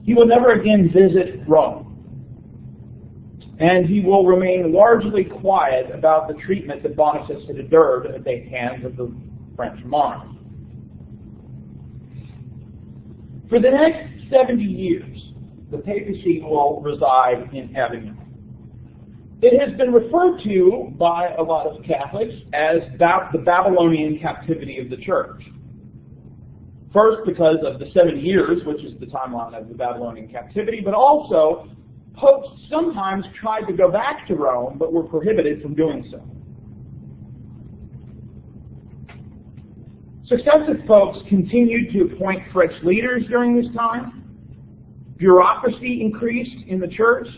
He will never again visit Rome. And he will remain largely quiet about the treatment that Boniface had endured at the hands of the French monarch. For the next 70 years, the papacy will reside in Avignon. It has been referred to by a lot of Catholics as the Babylonian captivity of the church. First, because of the 70 years, which is the timeline of the Babylonian captivity, but also popes sometimes tried to go back to Rome, but were prohibited from doing so. Successive popes continued to appoint fresh leaders during this time. Bureaucracy increased in the church.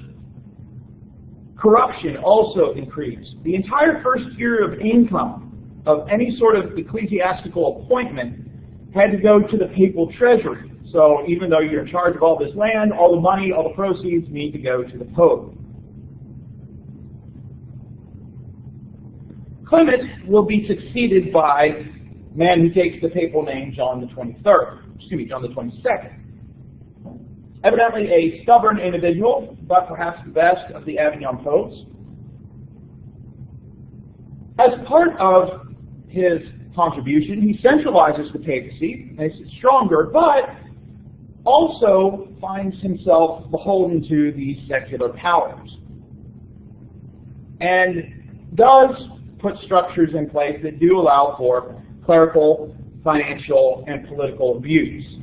Corruption also increased. The entire first year of income of any sort of ecclesiastical appointment had to go to the papal treasury. So even though you're in charge of all this land, all the money, all the proceeds need to go to the Pope. Clement will be succeeded by a man who takes the papal name John the 22nd. Evidently a stubborn individual, but perhaps the best of the Avignon popes. As part of his contribution, he centralizes the papacy, makes it stronger, but also finds himself beholden to these secular powers, and does put structures in place that do allow for clerical, financial, and political abuse.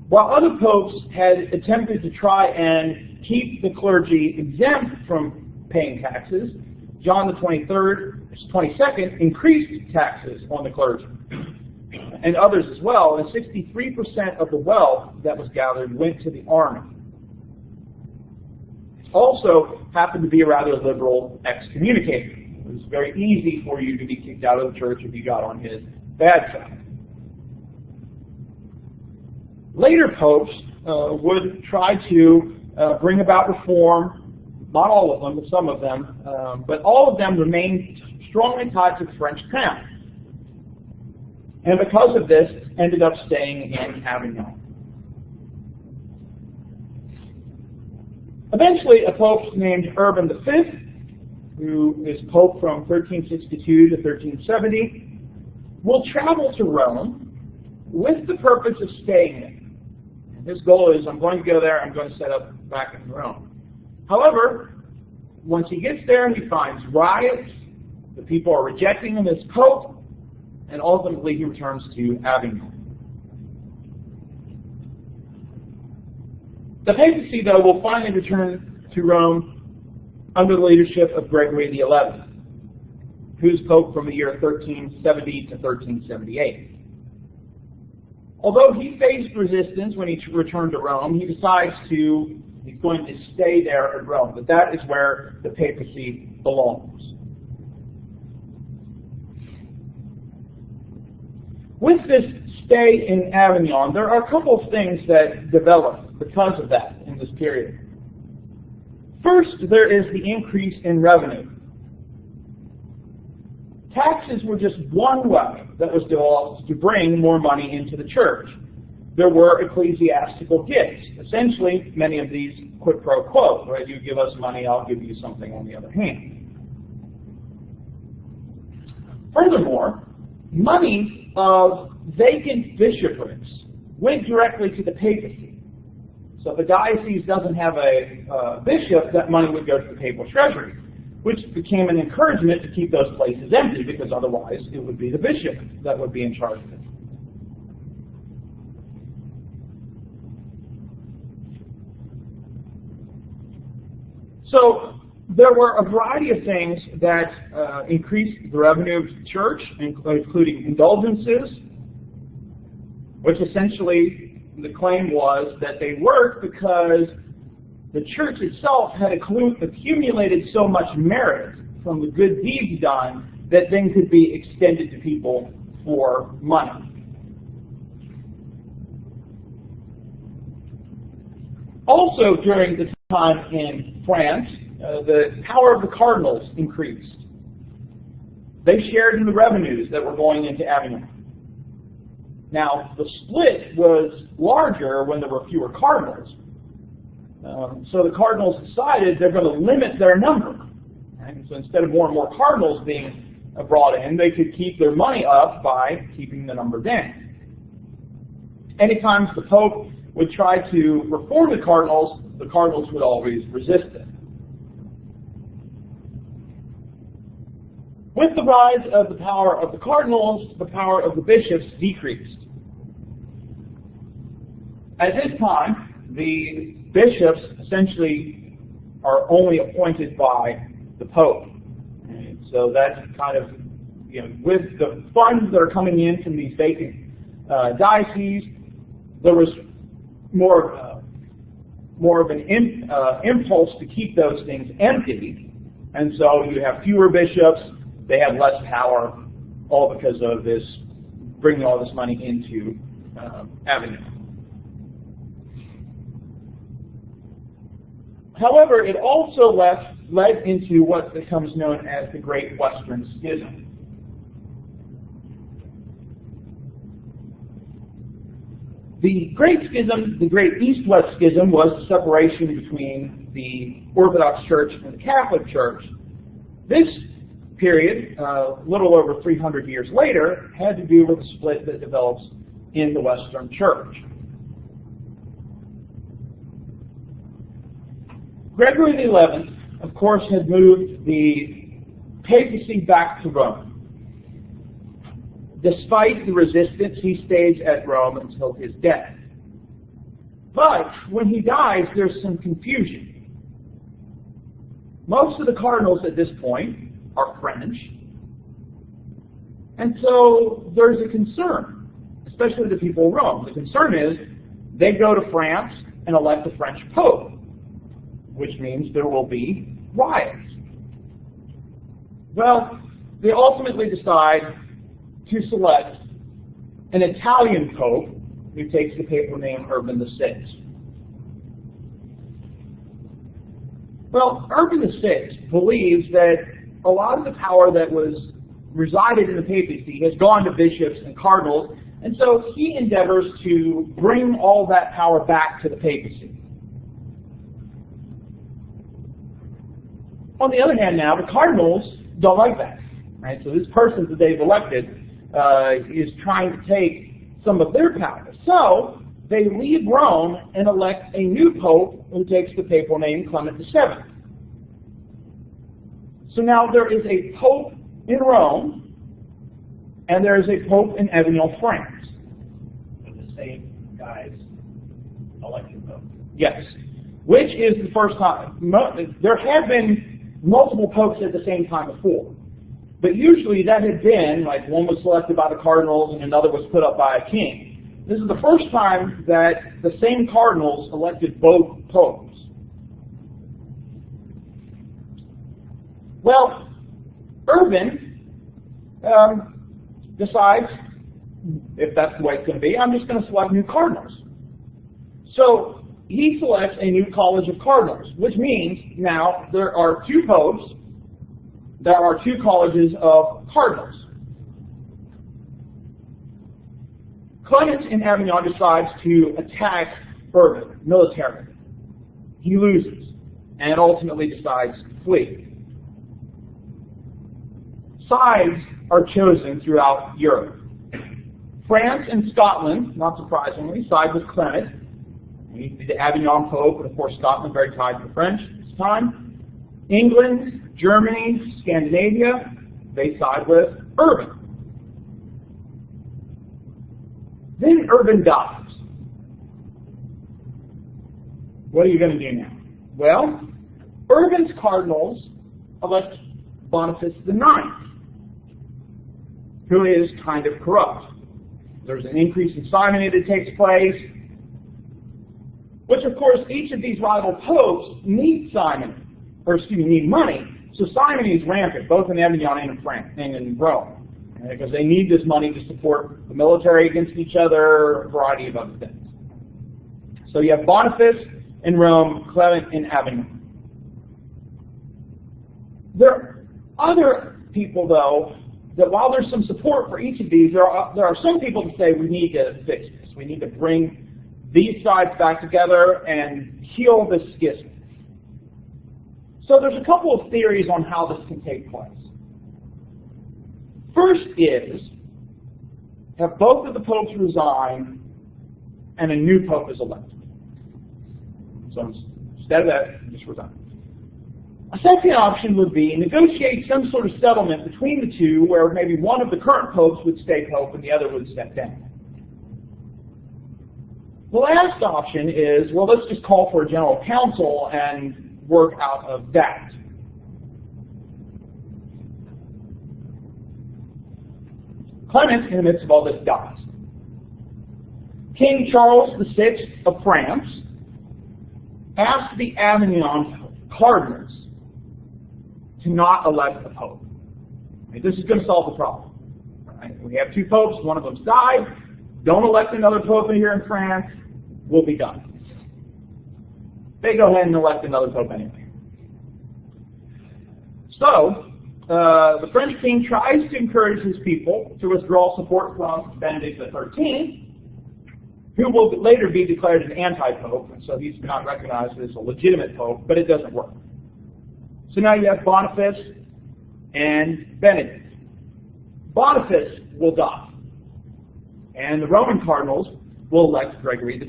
While other popes had attempted to try and keep the clergy exempt from paying taxes, John the 22nd increased taxes on the clergy, and others as well, and 63% of the wealth that was gathered went to the army. Also happened to be a rather liberal excommunicator. It was very easy for you to be kicked out of the church if you got on his bad side. Later popes would try to bring about reform, not all of them, but some of them, but all of them remained strongly tied to the French crown. And because of this, ended up staying in Avignon. Eventually, a pope named Urban V, who is pope from 1362 to 1370, will travel to Rome with the purpose of staying there. His goal is, I'm going to go there, I'm going to set up back in Rome. However, once he gets there, he finds riots, the people are rejecting him as pope, and ultimately he returns to Avignon. The papacy, though, will finally return to Rome under the leadership of Gregory XI, who's pope from the year 1370 to 1378. Although he faced resistance when he returned to Rome, he decides he's going to stay there in Rome, but that is where the papacy belongs. With this stay in Avignon, there are a couple of things that develop because of that in this period. First, there is the increase in revenue. Taxes were just one way that was developed to bring more money into the church. There were ecclesiastical gifts. Essentially, many of these quid pro quo, right? You give us money, I'll give you something on the other hand. Furthermore, money of vacant bishoprics went directly to the papacy. So if a diocese doesn't have a bishop, that money would go to the papal treasury, which became an encouragement to keep those places empty, because otherwise it would be the bishop that would be in charge of it. So there were a variety of things that increased the revenue of the church, including indulgences, which essentially the claim was that they worked because the church itself had accumulated so much merit from the good deeds done that then could be extended to people for money. Also during the time in France, the power of the cardinals increased. They shared in the revenues that were going into Avignon. Now, the split was larger when there were fewer cardinals. So the cardinals decided they're going to limit their number. Right? So instead of more and more cardinals being brought in, they could keep their money up by keeping the number down. Anytime the Pope would try to reform the cardinals would always resist it. With the rise of the power of the cardinals, the power of the bishops decreased. At this time, the bishops essentially are only appointed by the Pope. And so that's kind of, with the funds that are coming in from these vacant dioceses, there was more of an impulse to keep those things empty, and so you have fewer bishops. They have less power, all because of this, bringing all this money into Avignon. However, it also led into what becomes known as the Great Western Schism. The Great Schism, the Great East-West Schism, was the separation between the Orthodox Church and the Catholic Church. This period, a little over 300 years later, had to do with the split that develops in the Western Church. Gregory XI, of course, had moved the papacy back to Rome. Despite the resistance, he stays at Rome until his death. But when he dies, there's some confusion. Most of the cardinals at this point are French, and so there's a concern, especially the people of Rome. The concern is they go to France and elect a French pope, which means there will be riots. Well, they ultimately decide to select an Italian pope who takes the papal name Urban VI. Well, Urban VI believes that a lot of the power that was resided in the papacy has gone to bishops and cardinals, and so he endeavors to bring all that power back to the papacy. On the other hand now, the cardinals don't like that. Right? So this person that they've elected is trying to take some of their power. So they leave Rome and elect a new pope who takes the papal name Clement VII. So now there is a pope in Rome, and there is a pope in Avignon, France. The same guys elected pope. Yes, which is the first time. There have been multiple popes at the same time before. But usually that had been, like, one was selected by the cardinals and another was put up by a king. This is the first time that the same cardinals elected both popes. Well, Urban decides, if that's the way it's going to be, I'm just going to select new cardinals. So he selects a new college of cardinals, which means now there are two popes. There are two colleges of cardinals. Clement in Avignon decides to attack Urban militarily. He loses and ultimately decides to flee. Sides are chosen throughout Europe. France and Scotland, not surprisingly, side with Clement. He's the Avignon Pope, and of course Scotland very tied to the French at this time. England, Germany, Scandinavia, they side with Urban. Then Urban dies. What are you going to do now? Well, Urban's cardinals elect Boniface IX, who is kind of corrupt. There's an increase in simony that takes place, which of course each of these rival popes need simony. Need money. So simony is rampant, both in Avignon and in France and in Rome, because they need this money to support the military against each other, a variety of other things. So you have Boniface in Rome, Clement in Avignon. There are other people, though, that while there's some support for each of these, there are some people who say we need to fix this. We need to bring these sides back together and heal this schism. So there's a couple of theories on how this can take place. First is, have both of the popes resign and a new pope is elected. So instead of that, just resign. A second option would be negotiate some sort of settlement between the two where maybe one of the current popes would stay pope and the other would step down. The last option is, well, let's just call for a general council and work out of that. Clement, in the midst of all this, dies. King Charles VI of France asked the Avignon cardinals to not elect a pope. Okay, this is going to solve the problem. Right? We have two popes, one of them's died. Don't elect another pope here in France. We'll be done. They go ahead and elect another pope anyway. So, the French king tries to encourage his people to withdraw support from Benedict XIII, who will later be declared an anti-pope, and so he's not recognized as a legitimate pope, but it doesn't work. So now you have Boniface and Benedict. Boniface will die, and the Roman cardinals will elect Gregory XII,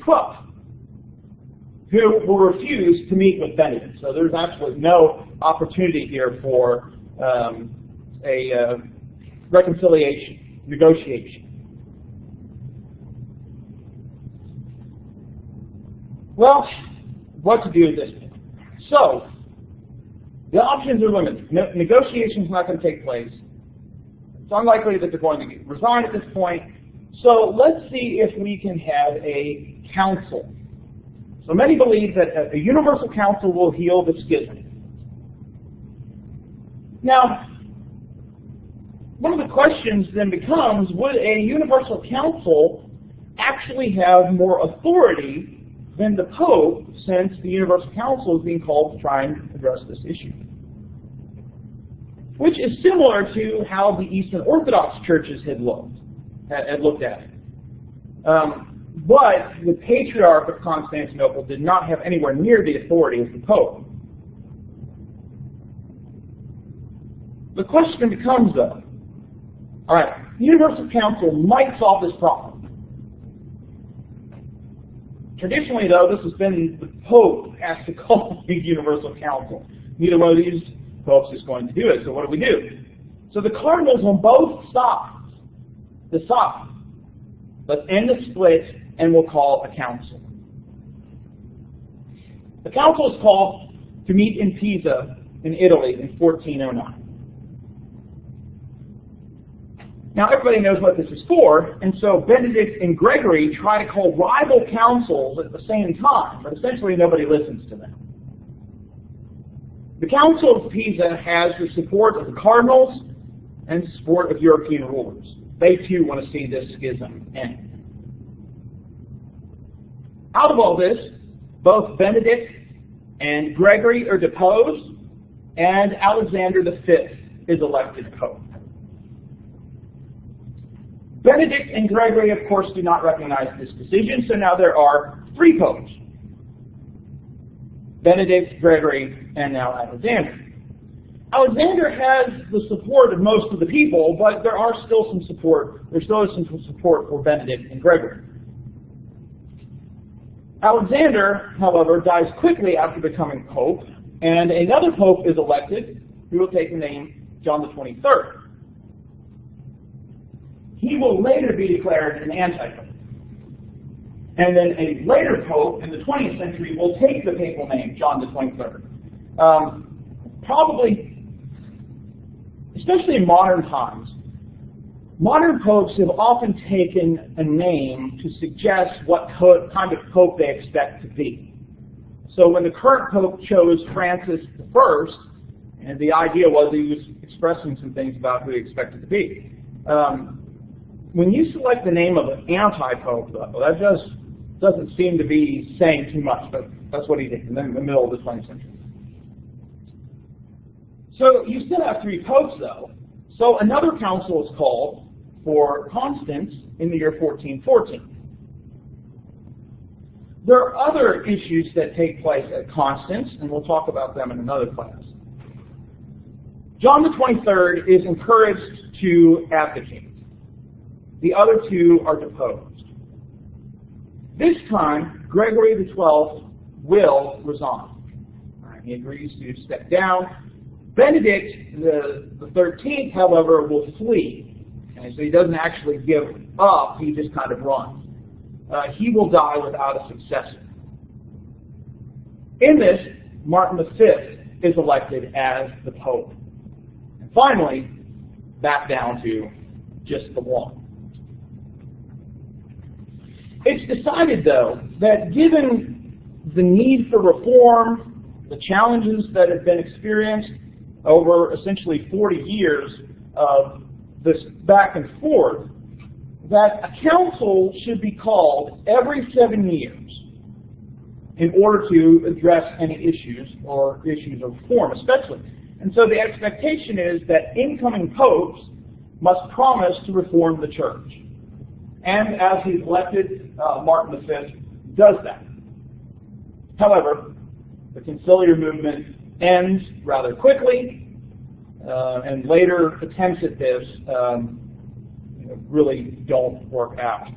who will refuse to meet with Benedict. So there's absolutely no opportunity here for a reconciliation, negotiation. Well, what to do at this point? So, the options are limited. Negotiation is not going to take place. It's unlikely that they're going to resign at this point. So let's see if we can have a council. So many believe that a universal council will heal the schism. Now, one of the questions then becomes, would a universal council actually have more authority than the Pope, since the Universal Council is being called to try and address this issue? Which is similar to how the Eastern Orthodox churches had looked at it. But the Patriarch of Constantinople did not have anywhere near the authority of the Pope. The question becomes, though, all right, the Universal Council might solve this problem. Traditionally, though, this has been the Pope has to call the Universal Council. Neither one of these popes is going to do it, so what do? So the cardinals on both sides decide, let's end the split and we'll call a council. The council is called to meet in Pisa in Italy in 1409. Now, everybody knows what this is for, and so Benedict and Gregory try to call rival councils at the same time, but essentially nobody listens to them. The Council of Pisa has the support of the cardinals and the support of European rulers. They too want to see this schism end. Out of all this, both Benedict and Gregory are deposed, and Alexander V is elected pope. Benedict and Gregory, of course, do not recognize this decision, so now there are three popes. Benedict, Gregory, and now Alexander. Alexander has the support of most of the people, but there is still some support for Benedict and Gregory. Alexander, however, dies quickly after becoming pope, and another pope is elected who will take the name John the 23rd. He will later be declared an anti-pope. And then a later pope in the 20th century will take the papal name, John the 23rd. Probably, especially in modern times, modern popes have often taken a name to suggest what kind of pope they expect to be. So when the current pope chose Francis I, and the idea was he was expressing some things about who he expected to be. When you select the name of an anti-pope, though, that just doesn't seem to be saying too much, but that's what he did in the middle of the 20th century. So you still have three popes, though. So another council is called for Constance in the year 1414. There are other issues that take place at Constance, and we'll talk about them in another class. John the 23rd is encouraged to abdicate. The other two are deposed. This time, Gregory the 12th will resign. He agrees to step down. Benedict the 13th, however, will flee. Okay, so he doesn't actually give up, he just kind of runs. He will die without a successor. In this, Martin V is elected as the Pope. And finally, back down to just the one. It's decided, though, that given the need for reform, the challenges that have been experienced over essentially 40 years of this back and forth, that a council should be called every 7 years in order to address any issues or issues of reform especially. And so the expectation is that incoming popes must promise to reform the church. And as he's elected, Martin V does that. However, the conciliar movement ends rather quickly, and later attempts at this really don't work out.